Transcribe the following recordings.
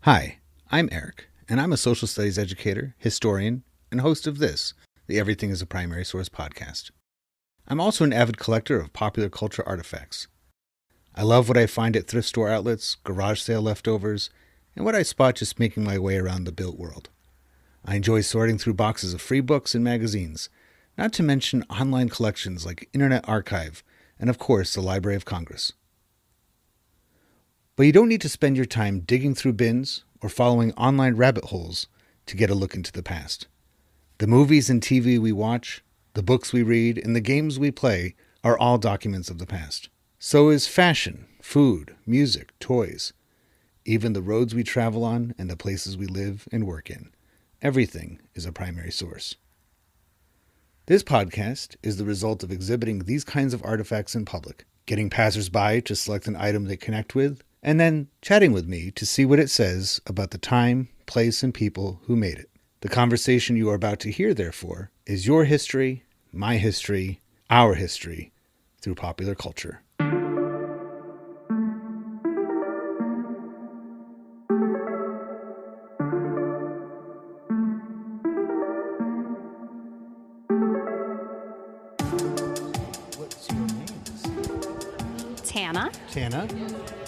Hi, I'm Eric, and I'm a social studies educator, historian, and host of this, the Everything is a Primary Source podcast. I'm also an avid collector of popular culture artifacts. I love what I find at thrift store outlets, garage sale leftovers, and what I spot just making my way around the built world. I enjoy sorting through boxes of free books and magazines, not to mention online collections like Internet Archive, and of course the Library of Congress. But you don't need to spend your time digging through bins or following online rabbit holes to get a look into the past. The movies and TV we watch, the books we read, and the games we play are all documents of the past. So is fashion, food, music, toys, even the roads we travel on and the places we live and work in. Everything is a primary source. This podcast is the result of exhibiting these kinds of artifacts in public, getting passersby to select an item they connect with, and then chatting with me to see what it says about the time, place, and people who made it. The conversation you are about to hear, therefore, is your history, my history, our history, through popular culture. What's your name? Tana?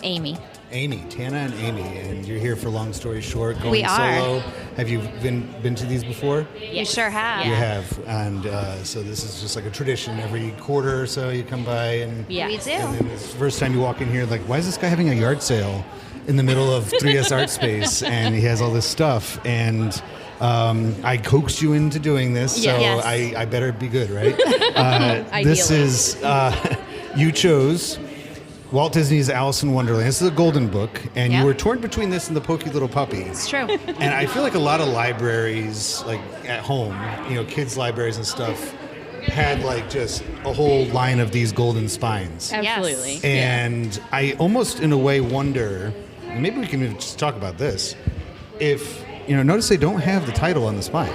Amy. Amy, Tana and Amy, and you're here for Long Story Short, going We are. solo. Have you been to these before? You sure have. You have, and so this is just like a tradition. Every quarter or so, you come by, and Yeah. We do. And then it's the first time you walk in here, like, why is this guy having a yard sale in the middle of 3S Art Space? And he has all this stuff, and I coaxed you into doing this, so Yes. I better be good, right? This is you chose Walt Disney's Alice in Wonderland. This is a golden book, and you Yep. were torn between this and the Pokey Little Puppy. It's true. And I feel like a lot of libraries, like at home, kids' libraries and stuff, had like just a whole line of these golden spines. Absolutely. Yes. And I almost, in a way, wonder, and maybe we can even just talk about this, if, notice they don't have the title on the spine.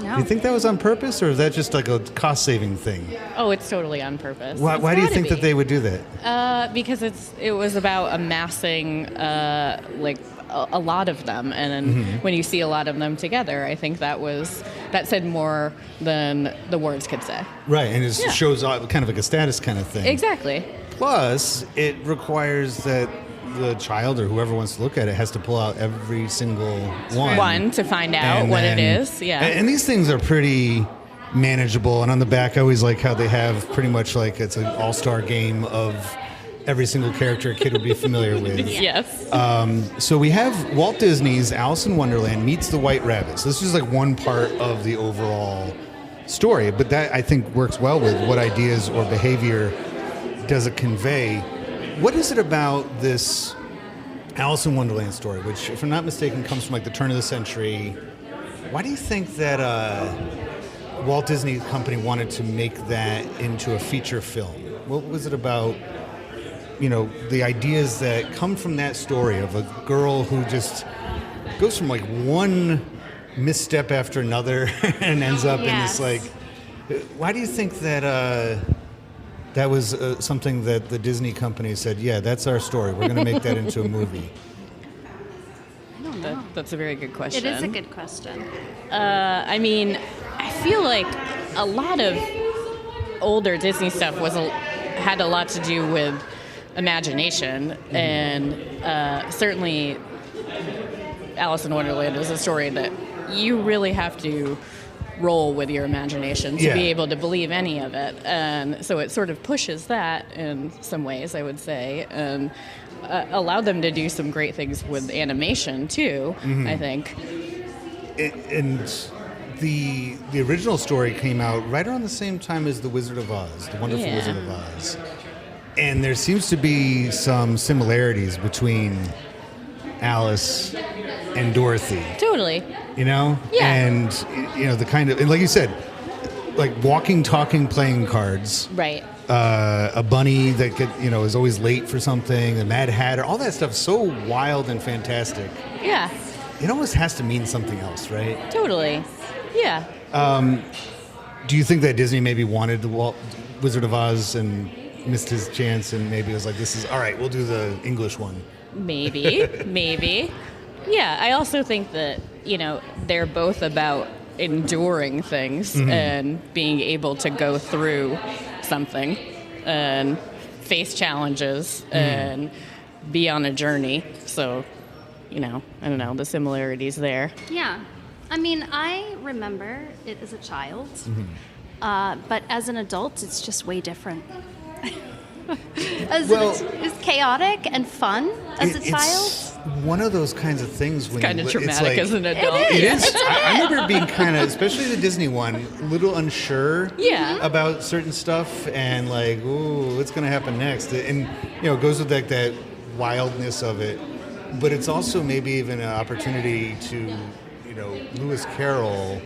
No. You think that was on purpose, or is that just like a cost-saving thing? Oh, it's totally on purpose. Why do you think that they would do that? Because it was about amassing a lot of them, and then when you see a lot of them together, I think that said more than the words could say. Right, and it shows off kind of like a status kind of thing. Exactly. Plus, it requires that the child or whoever wants to look at it has to pull out every single one. To find out And what then- it is. Yeah. And these things are pretty manageable. And on the back, I always like how they have pretty much like it's an all-star game of every single character a kid would be familiar with. Yes. So we have Walt Disney's Alice in Wonderland meets the White Rabbit. So this is like one part of the overall story. But that, I think, works well with what ideas or behavior does it convey. What is it about this Alice in Wonderland story, which, if I'm not mistaken, comes from like the turn of the century? Why do you think that Walt Disney Company wanted to make that into a feature film? What was it about, the ideas that come from that story of a girl who just goes from like one misstep after another and ends up in this like... Why do you think that... that was something that the Disney company said, yeah, that's our story. We're going to make that into a movie. I don't know. That's a very good question. It is a good question. I feel like a lot of older Disney stuff had a lot to do with imagination, and certainly Alice in Wonderland is a story that you really have to roll with your imagination to be able to believe any of it, and so it sort of pushes that in some ways, I would say, and allowed them to do some great things with animation too. I think. And the original story came out right around the same time as The Wizard of Oz, The Wonderful Wizard of Oz. And there seems to be some similarities between Alice and Dorothy. Totally. Yeah. And, the kind of, and like you said, like walking, talking, playing cards. Right. A bunny that is always late for something, a Mad Hatter, all that stuff so wild and fantastic. Yeah. It almost has to mean something else, right? Totally. Yeah. Do you think that Disney maybe wanted the Wizard of Oz and missed his chance, and maybe was like, this is, all right, we'll do the English one? Maybe. Yeah, I also think that, they're both about enduring things and being able to go through something and face challenges and be on a journey. So, I don't know, the similarities there. Yeah. I mean, I remember it as a child, but as an adult, it's just way different. It's chaotic and fun as a child. It's one of those kinds of things when Kind of it's traumatic like, as an adult. It is. I remember being kind of, especially the Disney one, a little unsure about certain stuff and like, ooh, what's going to happen next? And, it goes with like that wildness of it. But it's also maybe even an opportunity to, Lewis Carroll,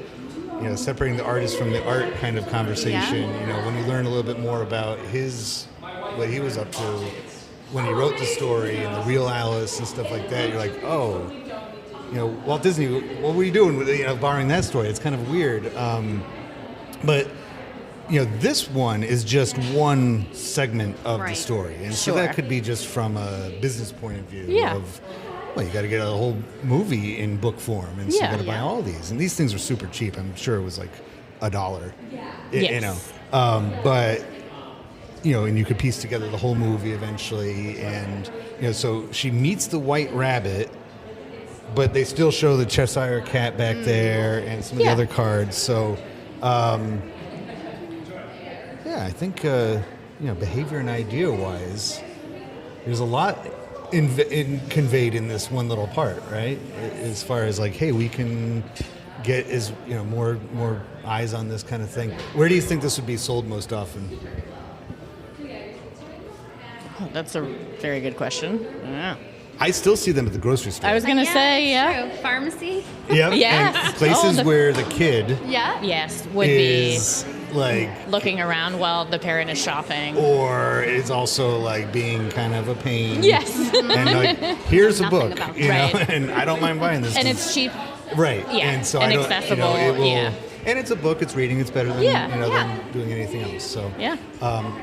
separating the artist from the art kind of conversation. When you learn a little bit more about what he was up to when he wrote the story and the real Alice and stuff like that, you're like, oh, Walt Disney, what were you doing with borrowing that story? It's kind of weird. But this one is just one segment of the story, and so that could be just from a business point of view of, well, you got to get a whole movie in book form, and so you got to buy all these, and these things are super cheap. I'm sure it was like $1. But and you could piece together the whole movie eventually, and so she meets the White Rabbit, but they still show the Cheshire Cat back there and some of the other cards. So, I think behavior and idea wise, there's a lot conveyed in this one little part, right? As far as like, hey, we can get more eyes on this kind of thing. Where do you think this would be sold most often? Oh, that's a very good question. Yeah. I still see them at the grocery store. I was going to say, True. Pharmacy. Yep. Yes. And places where the kid yes, would is like looking around while the parent is shopping. Or is also like being kind of a pain. Yes. And like, here's a book, about and I don't mind buying this. And it's cheap. Right. Yeah. And so and I don't, accessible. it will, yeah. And it's a book. It's reading. It's better than than doing anything else. So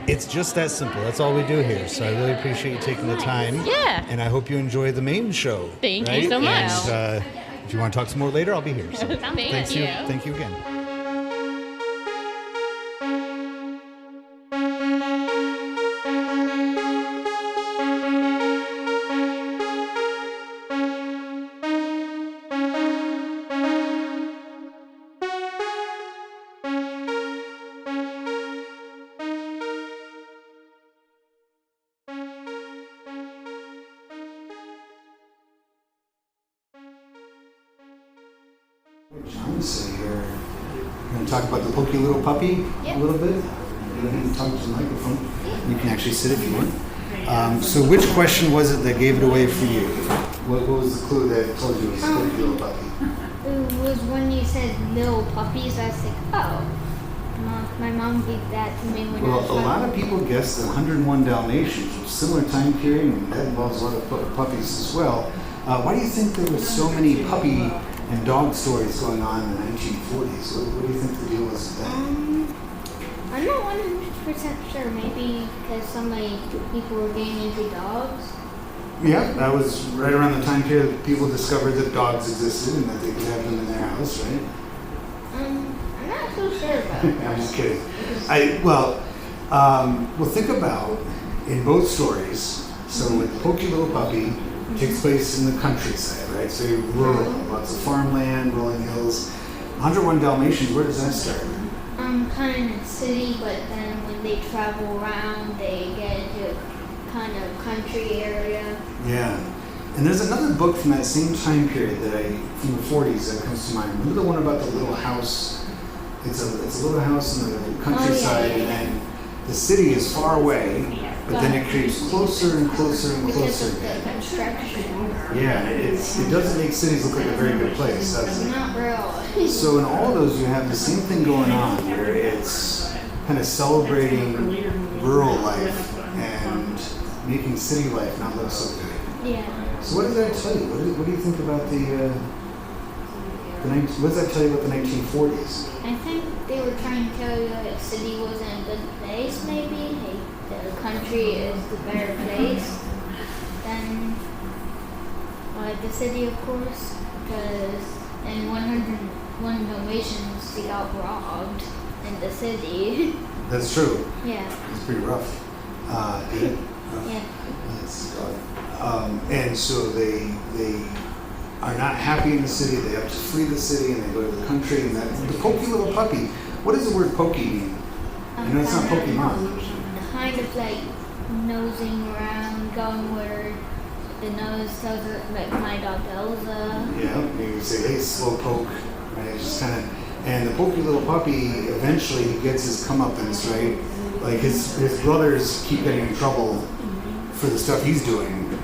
it's just that simple. That's all we do here. So I really appreciate you taking the time. Yeah. And I hope you enjoy the main show. Thank you so much. And if you want to talk some more later, I'll be here. So Thank you. Thank you again. John, so you're going to talk about the Pokey Little Puppy a little bit? Go ahead and talk to the microphone. You can actually sit if you want. So which question was it that gave it away for you? What was the clue that told you it was Pokey Little Puppy? It was when you said little puppies. I was like, oh. My mom gave that to me when I was Well, a lot of people guessed the 101 Dalmatians, which is a similar time period, and that involves a lot of puppies as well. Why do you think there were so many puppy and dog stories going on in the 1940s? What do you think the deal was with that? I'm not 100% sure. Maybe because so many people were getting into dogs. Yeah, that was right around the time period that people discovered that dogs existed and that they could have them in their house, right? I'm not so sure about that. I'm just kidding. Well, think about in both stories. So with Pokey Little Puppy, it takes place in the countryside, right? So you're rural, lots of farmland, rolling hills. 101 Dalmatians, where does that start? Kind of in the city, but then when they travel around, they get into kind of country area. Yeah. And there's another book from that same time period from the 40s that comes to mind. Remember the one about the little house? It's a little house in the countryside, and then the city is far away, but then it creeps closer and closer and closer. Because of the construction. Yeah, it doesn't make cities look like a very good place, does it? Not really. So in all of those, you have the same thing going on, where it's kind of celebrating rural life and making city life not look so good. Yeah. So what does that tell you? What do you think about what does that tell you about the 1940s? I think they were trying to tell you that the city wasn't a good place, maybe. Like, the country is the better place. Then The city, of course, because in 101 Dalmatians, they got robbed in the city. That's true. Yeah. It's pretty rough. Did it? Yeah. That's and so they are not happy in the city. They have to flee the city and they go to the country. And that the pokey little puppy. What does the word pokey mean? You know, it's not Pokemon. Kind of like nosing around, going where the nose tells it, like my dog Elsa. Yeah, you say, hey, slow poke, right? It's just kind of, and the pokey little puppy eventually gets his comeuppance, right? Like his brothers keep getting in trouble for the stuff he's doing,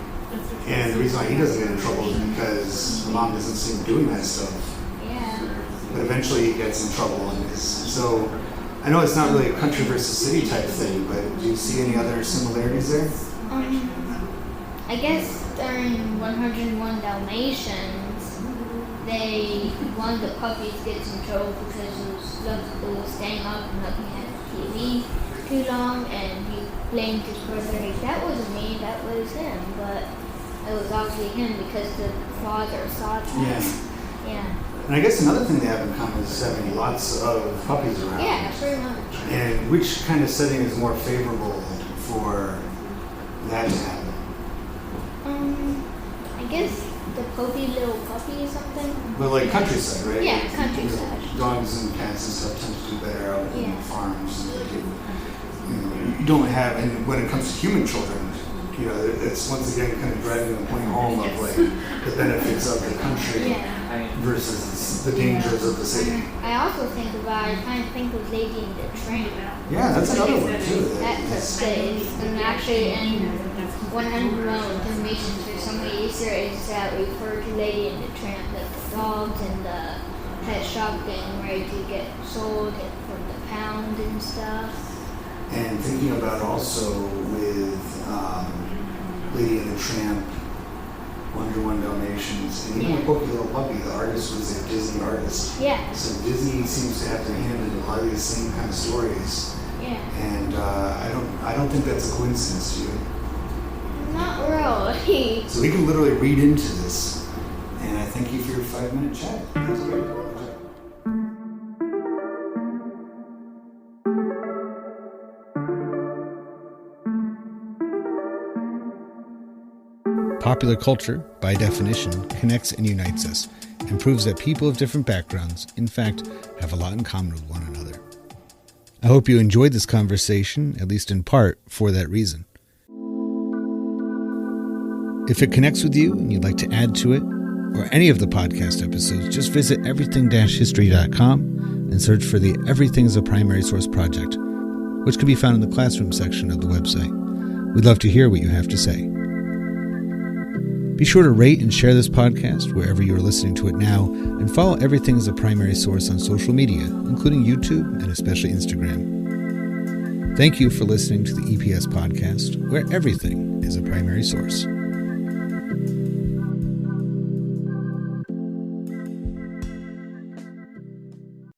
and the reason why he doesn't get in trouble is because the mom doesn't see him doing that stuff. Yeah. But eventually he gets in trouble, and so I know it's not really a country versus city type thing, but do you see any other similarities there? I guess during 101 Dalmatians, one of the puppies gets in trouble because it was staying up and looking at TV too long, and he blamed his brother. Like, that wasn't me, that was him, but it was obviously him because the father saw that. Yeah. Yeah. And I guess another thing they have in common is having lots of puppies around. Yeah, pretty much. And which kind of setting is more favorable for that to happen? I guess the pokey little puppy or something. But like countryside, right? Yeah, countryside. Dogs and cats and stuff tend to do better out in Yeah. farms. And you don't have, and when it comes to human children, it's once again kind of driving the point home of like the benefits of the country versus the dangers of the city. I also think about, I kind of think of Lady in the Tramp. Yeah, that's another one too. That took place, and actually in 101 Dalmatians, there's so many Easter eggs that refer to Lady in the Tramp, like the dogs and the pet shop getting ready to get sold from the pound and stuff. And thinking about also with Lady and the Tramp, 101 Dalmatians, and even the Pokey Little Puppy, the artist was a Disney artist. Yeah. So Disney seems to have their hand in a lot of these same kind of stories. Yeah. And I don't think that's a coincidence to you. Not really. So we can literally read into this. And I thank you for your 5-minute chat. That's great. Popular culture, by definition, connects and unites us, and proves that people of different backgrounds, in fact, have a lot in common with one another. I hope you enjoyed this conversation, at least in part, for that reason. If it connects with you and you'd like to add to it, or any of the podcast episodes, just visit everything-history.com and search for the Everything is a Primary Source project, which can be found in the classroom section of the website. We'd love to hear what you have to say. Be sure to rate and share this podcast wherever you are listening to it now, and follow Everything as a Primary Source on social media, including YouTube and especially Instagram. Thank you for listening to the EPS podcast, where everything is a primary source.